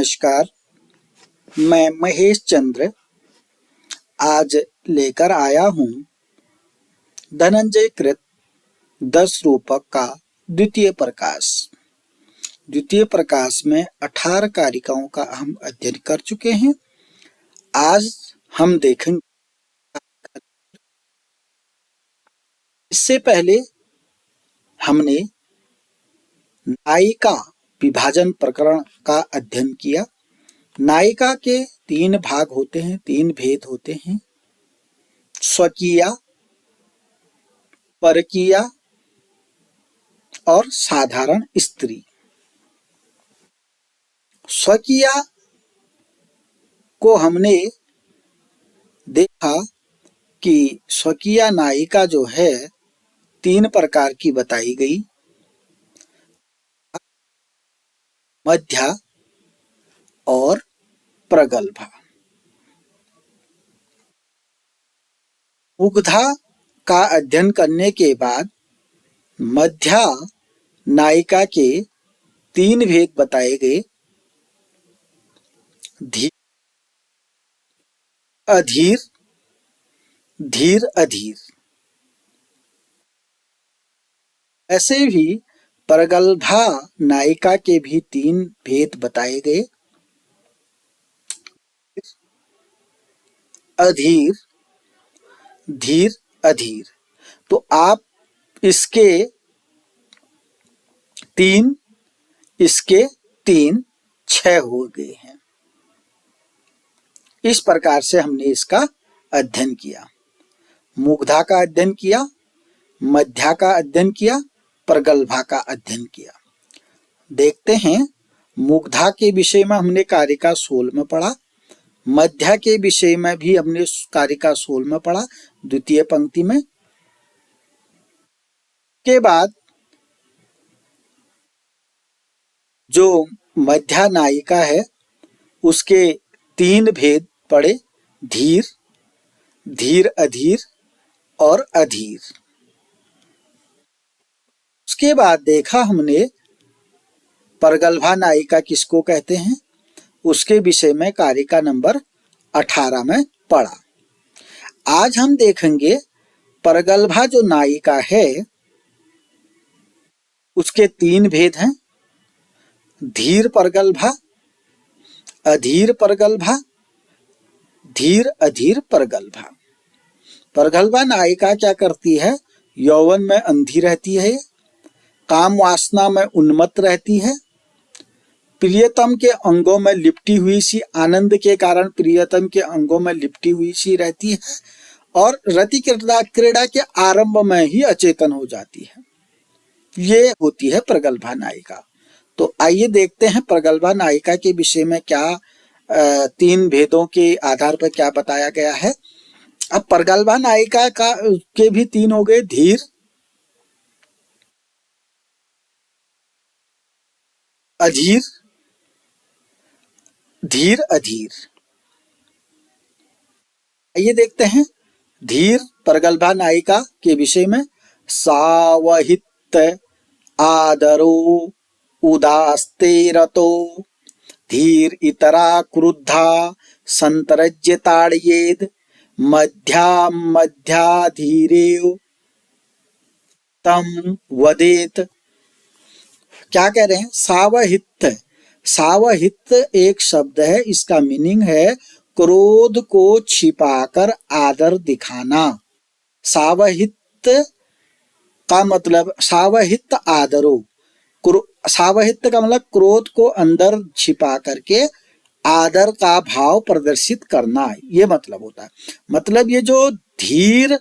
नमस्कार। मैं महेश चंद्र आज लेकर आया हूँ धनंजय कृत 10 रूपक का द्वितीय प्रकाश। द्वितीय प्रकाश में 18 कारिकाओं का हम अध्ययन कर चुके हैं। आज हम देखेंगे, इससे पहले हमने नायिका विभाजन प्रकरण का अध्ययन किया। नायिका के 3 भाग होते हैं, 3 भेद होते हैं: स्वकीया, परकीया और साधारण स्त्री। स्वकीया को हमने देखा कि स्वकीया नायिका जो है 3 प्रकार की बताई गई: मध्या और प्रगल्भा। मुग्धा का अध्ययन करने के बाद मध्या नायिका के 3 भेद बताए गए: धीर, अधीर, धीर अधीर। ऐसे भी प्रगल्भा नायिका के भी 3 भेद बताए गए: अधीर, धीर अधीर। तो आप इसके 3 6 हो गए हैं। इस प्रकार से हमने इसका अध्ययन किया। मुग्धा का अध्ययन किया, मध्या का अध्ययन किया, प्रगल्भा का अध्ययन किया। देखते हैं, मुग्धा के विषय में हमने कारिका 16 में पढ़ा, मध्या के विषय में भी हमने कारिका 16 में पढ़ा, द्वितीय पंक्ति में। के बाद जो मध्या नायिका है उसके 3 भेद पढ़े: धीर, धीर अधीर और अधीर। उसके बाद देखा हमने प्रगल्भा नायिका किसको कहते हैं, उसके विषय में कारिका नंबर 18 में पढ़ा। आज हम देखेंगे प्रगल्भा जो नायिका है उसके 3 भेद हैं: धीर प्रगल्भा, अधीर प्रगल्भा, धीर अधीर प्रगल्भा। प्रगल्भा नायिका क्या करती है? यौवन में अंधी रहती है, काम वासना में उन्मत्त रहती है, प्रियतम के अंगों में लिपटी हुई सी, आनंद के कारण प्रियतम के अंगों में लिपटी हुई सी रहती है और रति क्रीड़ा के आरंभ में ही अचेतन हो जाती है। ये होती है प्रगल्भा नायिका। तो आइए देखते हैं प्रगल्भा नायिका के विषय में क्या 3 भेदों के आधार पर क्या बताया गया है। अब प्रगल्भा नायिका का के भी 3 हो गए: धीर, अधीर, धीर अधीर। आइए देखते हैं धीर प्रगल्भा नायिका के विषय में। सावहित आदरो उदास्ते रतो धीर इतरा क्रुद्धा संतरज्यताड़येद मध्या धीरेव तम वदेत। क्या कह रहे हैं? सावहित। सावहित एक शब्द है, इसका मीनिंग है क्रोध को छिपाकर आदर दिखाना। सावहित का मतलब सावहित आदरो, सावहित का मतलब क्रोध को अंदर छिपा करके आदर का भाव प्रदर्शित करना, ये मतलब होता है। मतलब ये जो धीर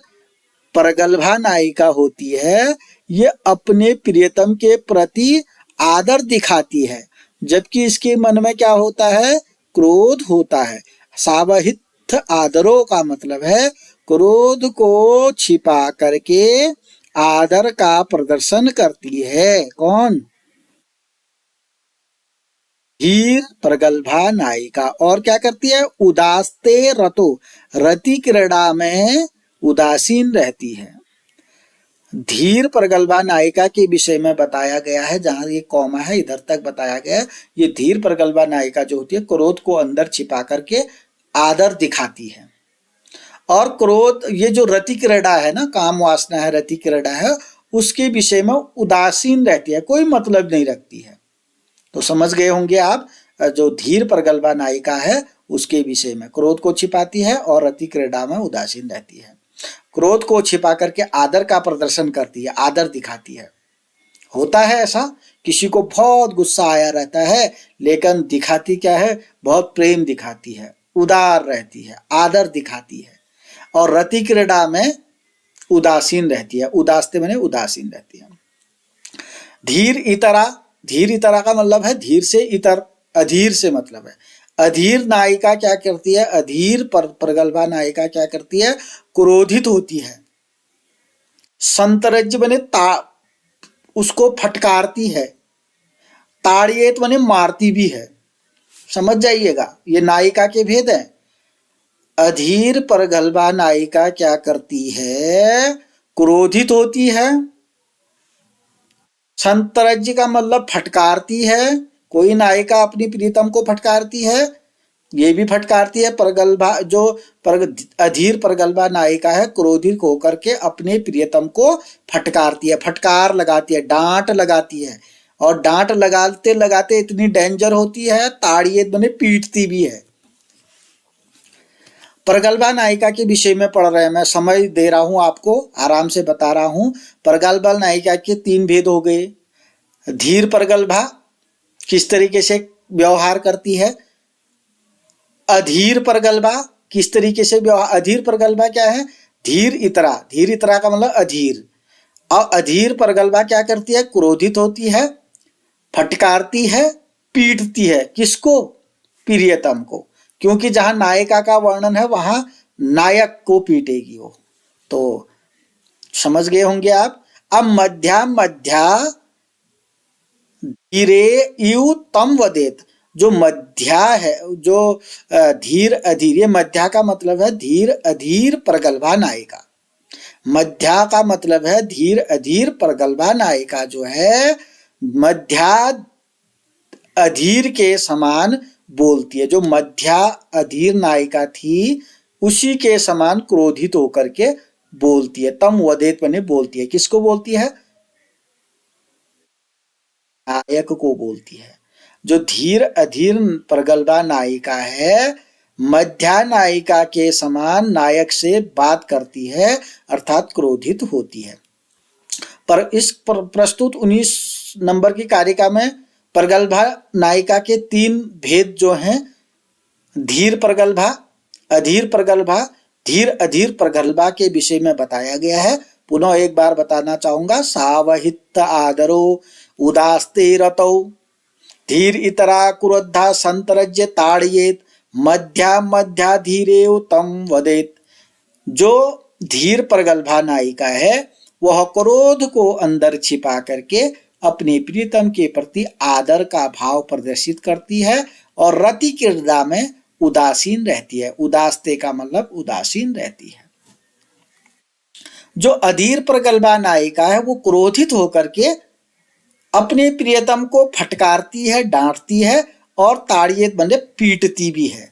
प्रगल्भा नायिका होती है ये अपने प्रियतम के प्रति आदर दिखाती है, जबकि इसके मन में क्या होता है? क्रोध होता है। सावहित आदरों का मतलब है क्रोध को छिपा करके आदर का प्रदर्शन करती है। कौन? धीर प्रगल्भा नायिका। और क्या करती है? उदास्ते रतो, रति क्रीड़ा में उदासीन रहती है। धीर प्रगल्भा नायिका के विषय में बताया गया है, जहां ये कॉमा है इधर तक बताया गया है। ये धीर प्रगल्भा नायिका जो होती है क्रोध को अंदर छिपा करके आदर दिखाती है। और क्रोध, ये जो रति क्रीड़ा है ना, काम वासना है, रति क्रीड़ा है, उसके विषय में उदासीन रहती है, कोई मतलब नहीं रखती है। तो समझ गए होंगे आप, जो धीर प्रगल्भा नायिका है उसके विषय में क्रोध को छिपाती है और रति क्रीड़ा में उदासीन रहती है। क्रोध को छिपा करके आदर का प्रदर्शन करती है, आदर दिखाती है। होता है ऐसा, किसी को बहुत गुस्सा आया रहता है लेकिन दिखाती क्या है, बहुत प्रेम दिखाती है, उदार रहती है, आदर दिखाती है। और रति क्रीड़ा में उदासीन रहती है, उदास्ते माने उदासीन रहती है। धीर इतरा, धीर इतरा का मतलब है धीर से इतर, अधीर से मतलब है। अधीर नायिका क्या करती है, अधीर प्रगल्भा नायिका क्या करती है, क्रोधित होती है। संतरज्य बने उसको फटकारती है। ताड़ियत बने मारती भी है। समझ जाइएगा, ये नायिका के भेद हैं। अधीर प्रगल्भा नायिका क्या करती है, क्रोधित होती है। संतरज्य का मतलब फटकारती है, कोई नायिका अपनी प्रीतम को फटकारती है, ये भी फटकारती है। प्रगल्भा जो अधीर प्रगल्भा नायिका है क्रोधित होकर के अपने प्रियतम को फटकारती है, फटकार लगाती है, डांट लगाती है। और डांट लगाते लगाते इतनी डेंजर होती है, ताड़ियत बने पीटती भी है। प्रगल्भा नायिका के विषय में पढ़ रहे हैं, मैं समझ दे रहा हूं आपको, आराम से बता रहा हूं। प्रगल्भा नायिका के 3 भेद हो गए। धीर प्रगल्भा किस तरीके से व्यवहार करती है, अधीर प्रगल्भा किस तरीके से व्यवहार। अधीर प्रगल्भा क्या है, धीर इतरा, धीर इतरा का मतलब अधीर। और अधीर प्रगल्भा क्या करती है, क्रोधित होती है, फटकारती है, पीटती है। किसको, प्रियतम को, क्योंकि जहां नायिका का वर्णन है वहां नायक को पीटेगी वो। तो समझ गए होंगे आप। अब मध्या मध्या धीरे यू तम वदेत, जो मध्या है, जो धीर अधीर, ये मध्या का मतलब है धीर अधीर प्रगल्भा नायिका। मध्या का मतलब है धीर अधीर प्रगल्भा नायिका जो है मध्या अधीर के समान बोलती है। जो मध्या अधीर नायिका थी उसी के समान क्रोधित होकर के बोलती है। तम वदेत बने बोलती है, किसको बोलती है, नायक को बोलती है। जो धीर अधीर प्रगल्भा नायिका है मध्या नायिका के समान नायक से बात करती है, अर्थात क्रोधित होती है। पर इस प्रस्तुत 19 नंबर की कारिका में प्रगल्भा नायिका के 3 भेद जो हैं, धीर प्रगल्भा, अधीर प्रगल्भा, धीर अधीर प्रगल्भा के विषय में बताया गया है। पुनः एक बार बताना चाहूंगा। सावहित आदरो उदास्ते रतौ, धीर इतरा क्रुद्धा संतरज्य ताड़येत, मध्या मध्या धीरेव तम वदेत। जो धीर प्रगल्भा नायिका है वह क्रोध को अंदर छिपा करके अपने प्रियतम के प्रति आदर का भाव प्रदर्शित करती है और रति क्रीड़ा में उदासीन रहती है। उदास्ते का मतलब उदासीन रहती है। जो अधीर प्रगल्भा नायिका है वो क्रोधित होकर के अपने प्रियतम को फटकारती है, डांटती है और ताड़ियत बने पीटती भी है।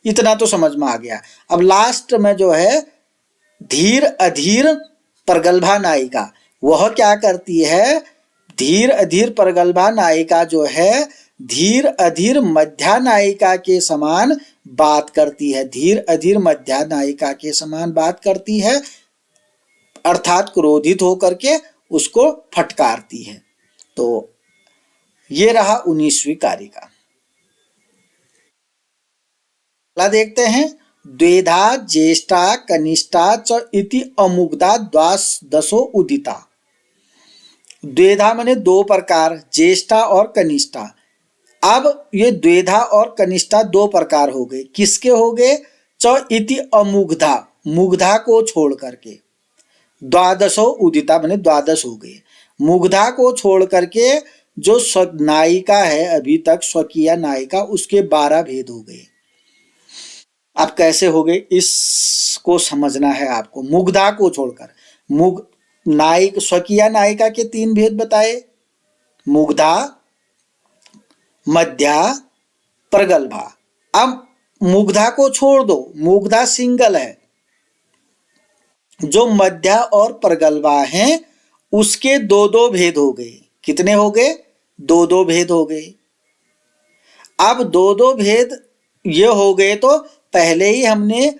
इतना तो समझ में आ गया। अब लास्ट में जो है धीर अधीर प्रगल्भा नायिका, वह क्या करती है, धीर अधीर प्रगल्भा नायिका जो है धीर अधीर मध्या नायिका के समान बात करती है। धीर अधीर मध्या नायिका के समान बात करती है, अर्थात क्रोधित होकर के उसको फटकारती है। तो ये रहा 19वीं कारिका। देखते हैं। द्वेधा ज्येष्ठा कनिष्ठा च इति अमुग्धा द्वादशो उदिता। द्वेधा माने 2 प्रकार, ज्येष्ठा और कनिष्ठा। अब ये द्वेधा और कनिष्ठा 2 प्रकार हो गए। किसके हो गए, च इति अमुग्धा, मुग्धा को छोड़ करके, द्वादशो उदिता माने 12 हो गए। मुग्धा को छोड़ करके जो नायिका है अभी तक स्वकीय नायिका, उसके 12 भेद हो गए। अब कैसे हो गए इसको समझना है आपको। मुग्धा को छोड़कर, नायिक स्वकीय नायिका के 3 भेद बताए, मुग्धा, मध्या, प्रगल्भा। अब मुग्धा को छोड़ दो, मुग्धा सिंगल है। जो मध्या और प्रगल्भा हैं उसके 2-2 भेद हो गए। कितने हो गए? 2-2 भेद हो गए। अब 2-2 भेद ये हो गए तो पहले ही हमने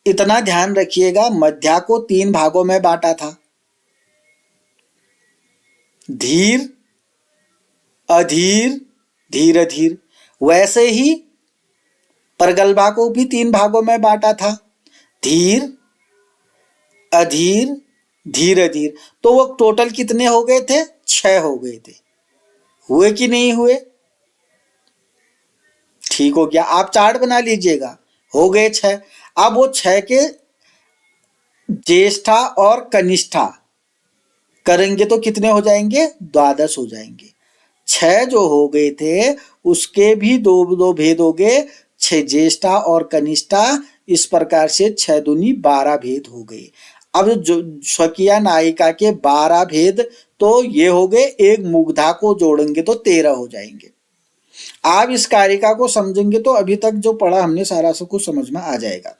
इतना ध्यान रखिएगा, मध्या को 3 भागों में बांटा था, धीर, अधीर, धीर अधीर। वैसे ही प्रगल्भा को भी 3 भागों में बांटा था, धीर, अधीर, धीर अधीर। तो वो टोटल कितने हो गए थे? 6 हो गए थे। हुए कि नहीं हुए? ठीक हो गया। आप चार्ट बना लीजिएगा, हो गए 6। अब वो 6 के ज्येष्ठा और कनिष्ठा करेंगे तो कितने हो जाएंगे? 12 हो जाएंगे। 6 जो हो गए थे उसके भी 2-2 भेद हो गए, 6 ज्येष्ठा और कनिष्ठा। इस प्रकार से 6 दूनी 12 भेद हो गए। अब जो स्वकीय नायिका के 12 भेद तो ये हो गए, एक मुग्धा को जोड़ेंगे तो 13 हो जाएंगे। आप इस कारिका को समझेंगे तो अभी तक जो पढ़ा हमने सारा सब कुछ समझ में आ जाएगा।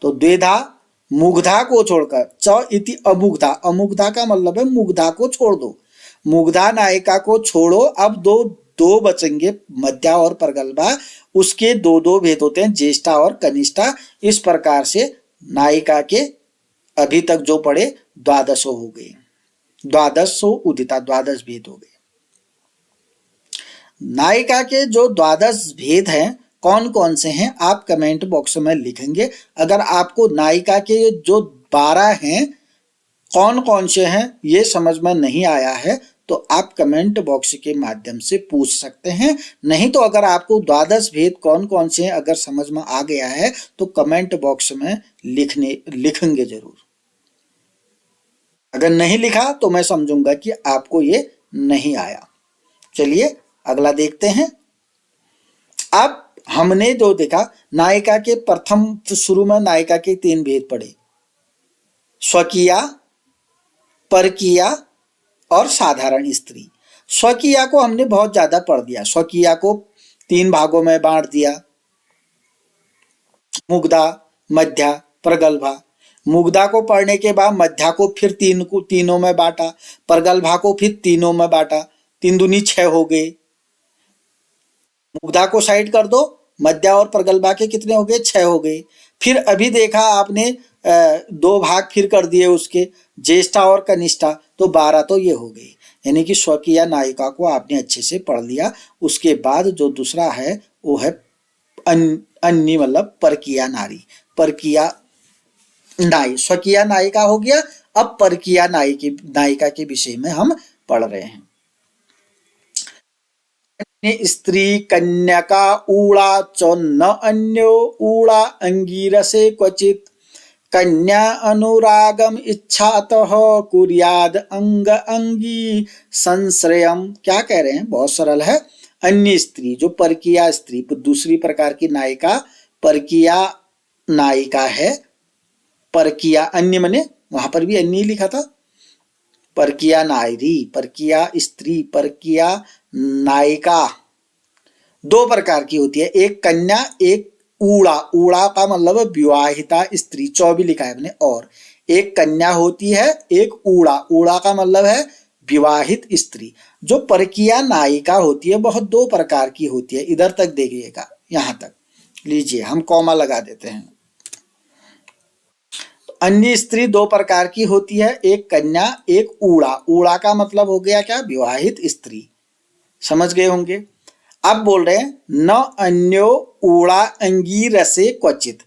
तो द्विधा, मुग्धा को छोड़कर, च इति अमुग्धा, अमुग्धा का मतलब है मुग्धा को छोड़ दो, मुग्धा नायिका को छोड़ो। अब दो बचेंगे, मध्या और प्रगल्भा। उसके 2-2 भेद होते हैं, ज्येष्ठा और कनिष्ठा। इस प्रकार से नायिका के अभी तक जो पढ़े 12 हो गए, 12 उदिता, 12 भेद हो गए। नायिका के जो 12 भेद हैं कौन कौन से हैं आप कमेंट बॉक्स में लिखेंगे। अगर आपको नायिका के जो 12 हैं कौन कौन से हैं ये समझ में नहीं आया है तो आप कमेंट बॉक्स के माध्यम से पूछ सकते हैं। नहीं तो अगर आपको 12 भेद कौन कौन से हैं अगर समझ में आ गया है तो कमेंट बॉक्स में लिखेंगे जरूर। अगर नहीं लिखा तो मैं समझूंगा कि आपको ये नहीं आया। चलिए अगला देखते हैं। अब हमने जो देखा नायिका के प्रथम शुरू में नायिका के 3 भेद पढ़े, स्वकीया, परकीया और साधारण स्त्री। स्वकीया को हमने बहुत ज्यादा पढ़ दिया, स्वकीया को 3 भागों में बांट दिया, मुग्धा, मध्या, प्रगल्भा। मुग्धा को पढ़ने के बाद मध्या को फिर तीनों में बांटा, प्रगल्भा को फिर तीनों में बांटा, 3 दूनी 6 हो गए। मुग्धा को साइड कर दो, मध्या और प्रगल्भा के कितने हो गए? 6 हो गए। फिर अभी देखा आपने 2 भाग फिर कर दिए उसके, ज्येष्ठा और कनिष्ठा, तो 12 तो ये हो गए। यानी कि स्वकीय नायिका को आपने अच्छे से पढ़ लिया। उसके बाद जो दूसरा है वो है अन्य, मतलब परकीया नारी, परकीया नाई। स्वकीय नायिका हो गया, अब परकीया नायिका के विषय में हम पढ़ रहे हैं। स्त्री, कन्यका, ऊड़ा च न अन्यो, ऊड़ा अंगीरसे क्वचित, कन्या अनुरागम इच्छातः कुर्याद अंग अंगी संश्रयम। क्या कह रहे हैं? बहुत सरल है। अन्य स्त्री, जो परकीया स्त्री, दूसरी प्रकार की नायिका परकीया नायिका है। परकीया, अन्य मने वहां पर भी अन्य लिखा था, परकीया नारी, परकीया स्त्री, परकीया नायिका 2 प्रकार की होती है, एक कन्या, एक ऊड़ा। ऊड़ा का मतलब विवाहिता स्त्री, 24 लिखा है अपने। और एक कन्या होती है, एक ऊड़ा। ऊड़ा का मतलब है विवाहित स्त्री। जो परकीया नायिका होती है बहुत 2 प्रकार की होती है। इधर तक देखिएगा, यहां तक लीजिए, हम कॉमा लगा देते हैं। अन्य स्त्री 2 प्रकार की होती है, एक कन्या, एक ऊड़ा। ऊड़ा का मतलब हो गया क्या? विवाहित स्त्री। समझ गए होंगे। अब बोल रहे हैं न अन्यो ऊड़ा अंगीरसे क्वचित।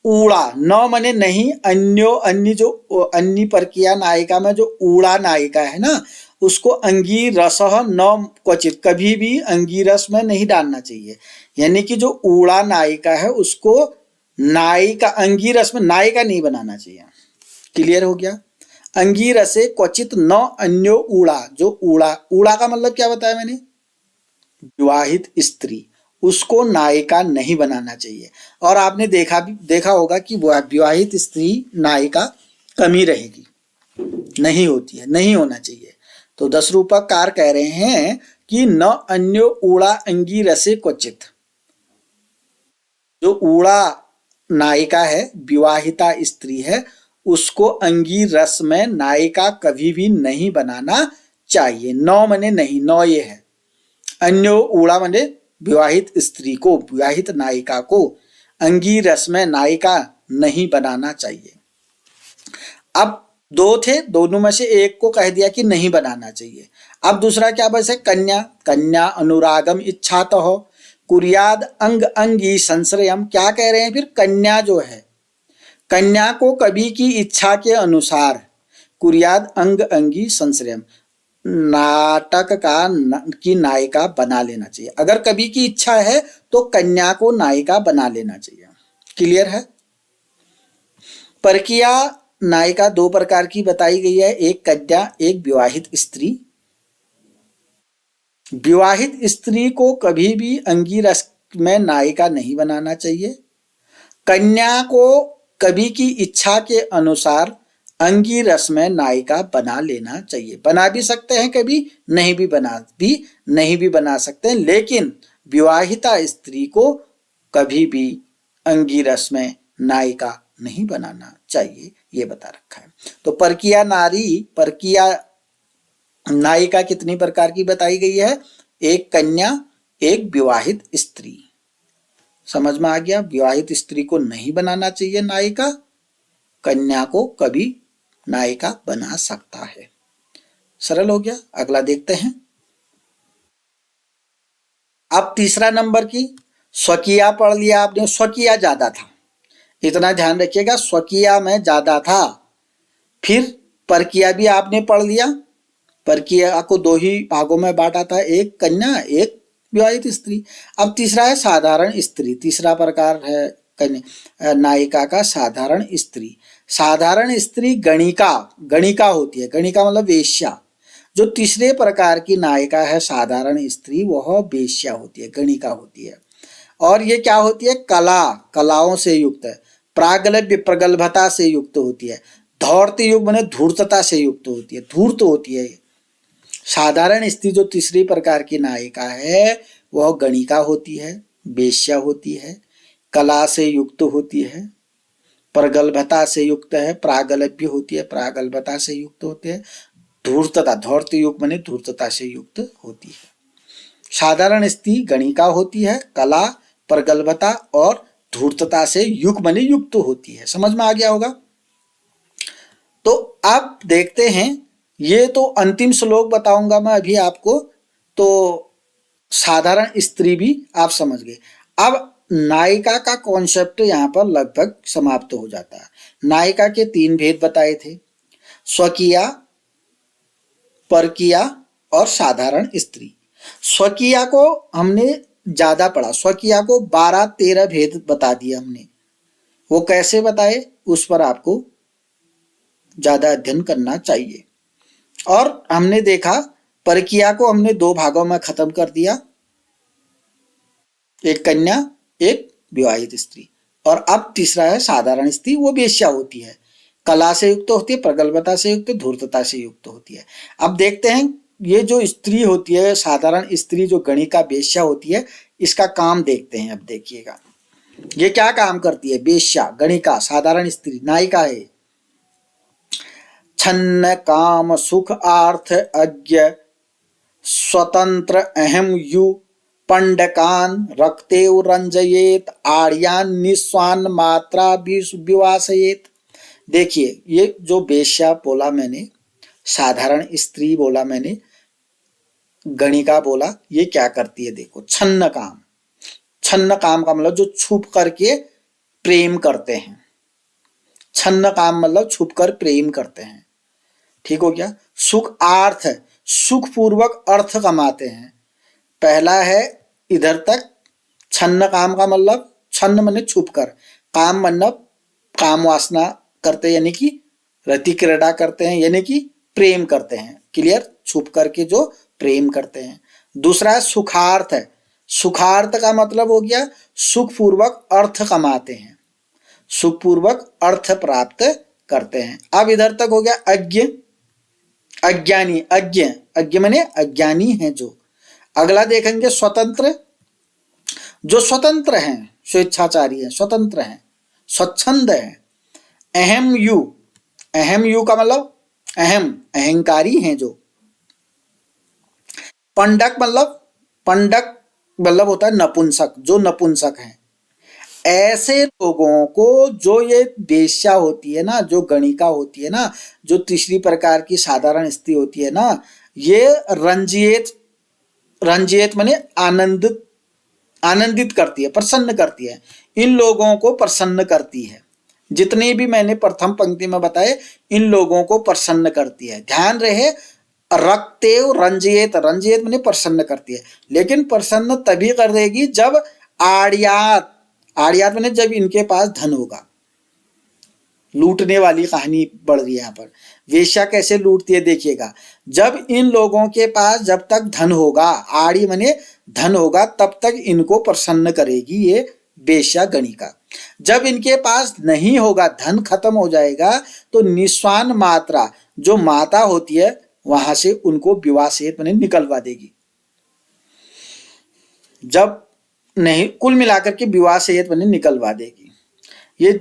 ऊड़ा न मने नहीं, अन्यो, अन्य, जो अन्य परकीया नायिका में जो ऊड़ा नायिका है ना उसको अंगीरस न क्वचित, कभी भी अंगीरस में नहीं डालना चाहिए। यानी कि जो ऊड़ा नायिका है उसको नायिका, अंगीरस में नायिका नहीं बनाना चाहिए। क्लियर हो गया? अंगीरसे क्वचित न अन्यो ऊड़ा। जो ऊड़ा, ऊड़ा का मतलब क्या बताया मैंने? विवाहित स्त्री, उसको नायिका नहीं बनाना चाहिए। और आपने देखा होगा कि विवाहित स्त्री नायिका कम ही रहेगी। नहीं होती है, नहीं होना चाहिए। तो 10 रूपकार कह रहे हैं कि न अन्यो ऊड़ा अंगी रसे क्वचित। जो ऊड़ा नायिका है, विवाहिता स्त्री है, उसको अंगी रस में नायिका कभी भी नहीं बनाना चाहिए। नौ मने नहीं, नौ ये है। अन्यो ऊड़ा मने विवाहित स्त्री को, विवाहित नायिका को अंगी रस में नायिका नहीं बनाना चाहिए। अब दो थे, दोनों में से एक को कह दिया कि नहीं बनाना चाहिए। अब दूसरा क्या बस है? कन्या। कन्या अनुरागम इच्छा तो हो कुरियाद अंग अंगी संश्रयम। क्या कह रहे हैं फिर? कन्या जो है, कन्या को कवि की इच्छा के अनुसार कुरियाद अंग अंगी संश्रयम, नाटक की नायिका बना लेना चाहिए। अगर कवि की इच्छा है तो कन्या को नायिका बना लेना चाहिए। क्लियर है? परकिया नायिका दो प्रकार की बताई गई है, एक कन्या, एक विवाहित स्त्री। विवाहित स्त्री को कभी भी अंगी रस में नायिका नहीं बनाना चाहिए। कन्या को कवि की इच्छा के अनुसार अंगी रस में नायिका बना लेना चाहिए। बना भी सकते हैं कभी, नहीं भी बना सकते हैं, लेकिन विवाहिता स्त्री को कभी भी अंगी रस में नायिका नहीं बनाना चाहिए, ये बता रखा है। तो परकिया नायिका कितनी प्रकार की बताई गई है? एक कन्या, एक विवाहित स्त्री। समझ में आ गया? विवाहित स्त्री को नहीं बनाना चाहिए नायिका, कन्या को कभी नायिका बना सकता है। सरल हो गया। अगला देखते हैं। अब तीसरा नंबर की स्वकीया पढ़ लिया आपने। स्वकीया ज्यादा था, इतना ध्यान रखिएगा, स्वकीया में ज्यादा था। फिर परकिया भी आपने पढ़ लिया। परकिया को दो ही भागों में बांटा था, एक कन्या, एक विवाहित स्त्री। अब तीसरा है साधारण स्त्री। तीसरा प्रकार है नायिका का साधारण स्त्री। साधारण स्त्री गणिका होती है। गणिका मतलब वेश्या। जो तीसरे प्रकार की नायिका है साधारण स्त्री, वह वेश्या होती है, गणिका होती है। और ये क्या होती है? कलाओं से युक्त है। प्रागल्भ्य प्रगल्भता से युक्त होती है। धौर्त युग माने धूर्तता से युक्त होती है, धूर्त होती है। साधारण स्त्री जो तीसरी प्रकार की नायिका है वह गणिका होती है, वेश्या होती है, कला से युक्त होती है, प्रगल्भता से युक्त है, प्रागल्भ्य होती है, प्रागल्भता से युक्त होते हैं, धूर्तता, धौर्त युग माने धूर्तता से युक्त होती है। साधारण स्त्री गणिका होती है, कला, प्रगल्भता और धूर्तता से युग माने युक्त होती है। समझ में आ गया होगा? तो अब देखते हैं, ये तो अंतिम श्लोक बताऊंगा मैं अभी आपको, तो साधारण स्त्री भी आप समझ गए। अब नायिका का कॉन्सेप्ट यहाँ पर लगभग समाप्त हो जाता है। नायिका के 3 भेद बताए थे, स्वकीया, परकीया और साधारण स्त्री। स्वकीया को हमने ज्यादा पढ़ा, स्वकीया को 12-13 भेद बता दिए हमने। वो कैसे बताए उस पर आपको ज्यादा अध्ययन करना चाहिए। और हमने देखा परकिया को हमने 2 भागों में खत्म कर दिया, एक कन्या, एक विवाहित स्त्री। और अब तीसरा है साधारण स्त्री, वो वेश्या होती है, कला से युक्त होती है, प्रगल्भता से युक्त, धूर्तता से युक्त होती है। अब देखते हैं ये जो स्त्री होती है, साधारण स्त्री जो गणिका वेश्या होती है, इसका काम देखते हैं। अब देखिएगा ये क्या काम करती है। वेश्या, गणिका, साधारण स्त्री, नायिका है। छन्न काम सुख आर्थ अज्ञ स्वतंत्र अहम यु पंडकान रक्तेव रंजयेत आर्यान निस्वान मात्रा विवासयेत। देखिए ये जो वेश्या बोला मैंने, साधारण स्त्री बोला मैंने, गणिका बोला, ये क्या करती है देखो। छन्न काम, छन्न काम का मतलब जो छुप करके प्रेम करते हैं। छन्न काम मतलब छुप कर प्रेम करते हैं, ठीक हो गया। सुख आर्थ, सुख पूर्वक अर्थ कमाते हैं। पहला है इधर तक, छन्न काम का मतलब, छन्न माने छुप कर, काम मतलब काम वासना करते यानी कि रति क्रीड़ा करते हैं, यानी कि प्रेम करते हैं। क्लियर? छुप करके जो प्रेम करते हैं। दूसरा है सुखार्थ है। सुखार्थ का मतलब हो गया सुखपूर्वक अर्थ कमाते हैं, सुखपूर्वक अर्थ प्राप्त करते हैं। अब इधर तक हो गया अज्ञ, अज्ञानी, अज्ञ, अज्ञ माने अज्ञानी है जो। अगला देखेंगे स्वतंत्र, जो स्वतंत्र हैं, स्वेच्छाचारी है, स्वतंत्र हैं, स्वच्छंद है। अहम यू, अहम यू का मतलब अहम, अहंकारी हैं जो। पंडक मतलब, पंडक मतलब होता है नपुंसक, जो नपुंसक हैं। ऐसे लोगों को, जो ये वेश्या होती है ना, जो गणिका होती है ना, जो तीसरी प्रकार की साधारण स्त्री होती है ना, ये रंजित, रंजित माने आनंदित, आनंदित करती है, प्रसन्न करती है, इन लोगों को प्रसन्न करती है। जितने भी मैंने प्रथम पंक्ति में बताए, इन लोगों को प्रसन्न करती है। ध्यान रहे, रक्तेव रंजित, रंजित माने प्रसन्न करती है, लेकिन प्रसन्न तभी कर देगी जब आड़ियात, आड़ियात माने जब इनके पास धन होगा। लूटने वाली कहानी बढ़ रही है यहाँ पर। वेश्या कैसे लूटती है देखिएगा, जब इन लोगों के पास जब तक धन होगा, आड़ी माने धन होगा, तब तक इनको प्रसन्न करेगी ये वेश्या गणिका। जब इनके पास नहीं होगा, धन खत्म हो जाएगा, तो निस्वान मात्रा जो माता होती है वहां से उनको विवाह सहित माने निकलवा देगी। जब नहीं, कुल मिलाकर के विवाह सहित माने निकलवा देगी। ये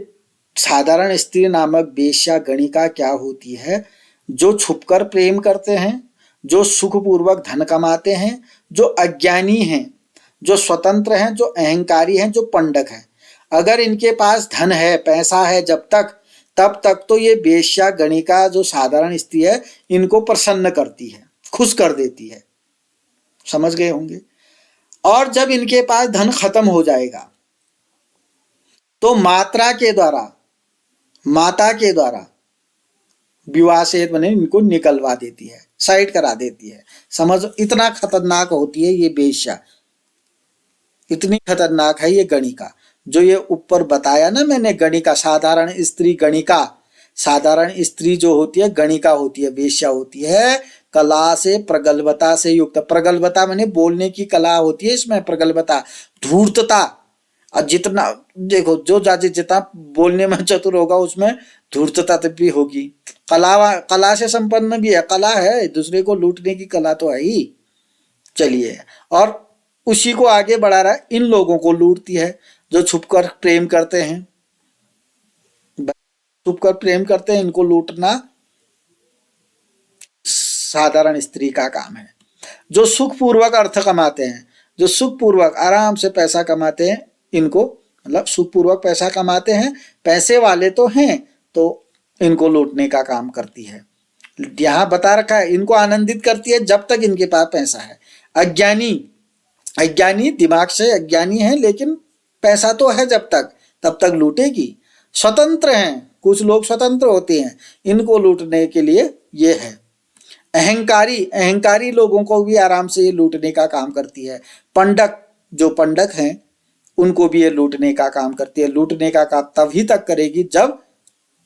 साधारण स्त्री नामक वेश्या गणिका क्या होती है, जो छुपकर प्रेम करते हैं, जो सुखपूर्वक धन कमाते हैं, जो अज्ञानी हैं, जो स्वतंत्र हैं, जो अहंकारी हैं, जो पंडक हैं। अगर इनके पास धन है, पैसा है जब तक, तब तक तो ये वेश्या गणिका जो साधारण स्त्री है, इनको प्रसन्न करती है, खुश कर देती है। समझ गए होंगे। और जब इनके पास धन खत्म हो जाएगा, तो मात्रा के द्वारा, माता के द्वारा विवाह से बने इनको निकलवा देती है, साइड करा देती है। समझ, इतना खतरनाक होती है ये वेश्या, इतनी खतरनाक है ये गणिका। जो ये ऊपर बताया ना मैंने, गणिका, साधारण स्त्री गणिका, साधारण स्त्री जो होती है गणिका होती है, वेश्या होती है, कला से, प्रगल्भता से युक्त। प्रगल्भता माने बोलने की कला होती है इसमें, प्रगल्भता, धूर्तता। और जितना देखो, जो जाति जितना बोलने में चतुर होगा उसमें धूर्तता भी होगी। कला से संपन्न भी है, कला है, दूसरे को लूटने की कला तो है ही। चलिए, और उसी को आगे बढ़ा रहा है, इन लोगों को लूटती है जो छुपकर प्रेम करते हैं, छुपकर प्रेम करते हैं, इनको लूटना साधारण स्त्री का काम है। जो सुखपूर्वक अर्थ कमाते हैं, जो सुखपूर्वक आराम से पैसा कमाते हैं, इनको मतलब सुखपूर्वक पैसा कमाते हैं, पैसे वाले तो हैं, तो इनको लूटने का काम करती है। यहाँ बता रखा है, इनको आनंदित करती है जब तक इनके पास पैसा है। अज्ञानी, अज्ञानी दिमाग से अज्ञानी है, लेकिन पैसा तो है जब तक, तब तक लूटेगी। स्वतंत्र हैं, कुछ लोग स्वतंत्र होते हैं, इनको लूटने के लिए ये है। अहंकारी, अहंकारी लोगों को भी आराम से ये लूटने का काम करती है। पंडक, जो पंडक हैं उनको भी ये लूटने का काम करती है। लूटने का काम तभी तक करेगी जब,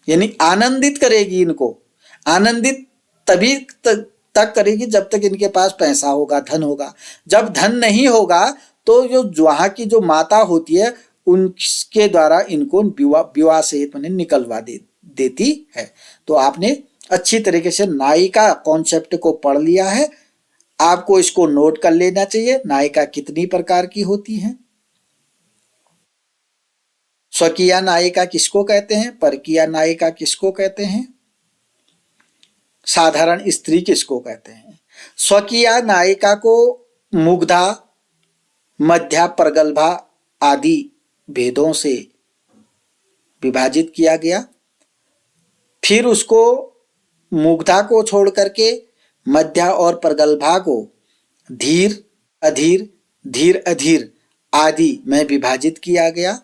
यानी आनंदित करेगी इनको, आनंदित तभी तक करेगी जब तक इनके पास पैसा होगा, धन होगा। जब धन नहीं होगा तो जो वहां की जो माता होती है उनके द्वारा इनको विवाह सहित मैंने निकलवा देती है। तो आपने अच्छी तरीके से नायिका कॉन्सेप्ट को पढ़ लिया है। आपको इसको नोट कर लेना चाहिए, नायिका कितनी प्रकार की होती है। स्वकीय नायिका किसको कहते हैं, परकीय नायिका किसको कहते हैं, साधारण स्त्री किसको कहते हैं। स्वकीय नायिका को मुग्धा, मध्या, प्रगल्भा आदि भेदों से विभाजित किया गया। फिर उसको मुग्धा को छोड़ करके मध्या और प्रगल्भा को धीर, अधीर, धीर अधीर आदि में विभाजित किया गया।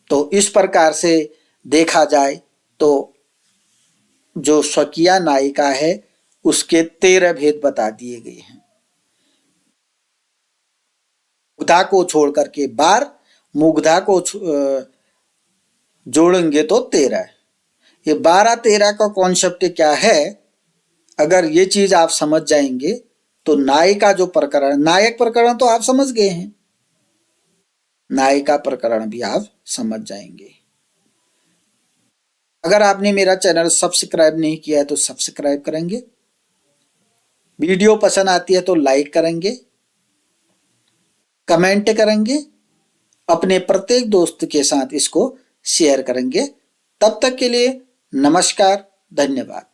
तो इस प्रकार से देखा जाए तो जो स्वकीय नायिका है उसके 13 भेद बता दिए गए हैं। मुग्धा को छोड़ करके 12, मुग्धा को जोड़ेंगे तो 13। ये 12-13 का कॉन्सेप्ट क्या है, अगर ये चीज आप समझ जाएंगे तो नायिका जो प्रकरण, नायक प्रकरण तो आप समझ गए हैं, नायिका प्रकरण भी आप समझ जाएंगे। अगर आपने मेरा चैनल सब्सक्राइब नहीं किया है तो सब्सक्राइब करेंगे, वीडियो पसंद आती है तो लाइक करेंगे, कमेंट करेंगे, अपने प्रत्येक दोस्त के साथ इसको शेयर करेंगे। तब तक के लिए नमस्कार, धन्यवाद।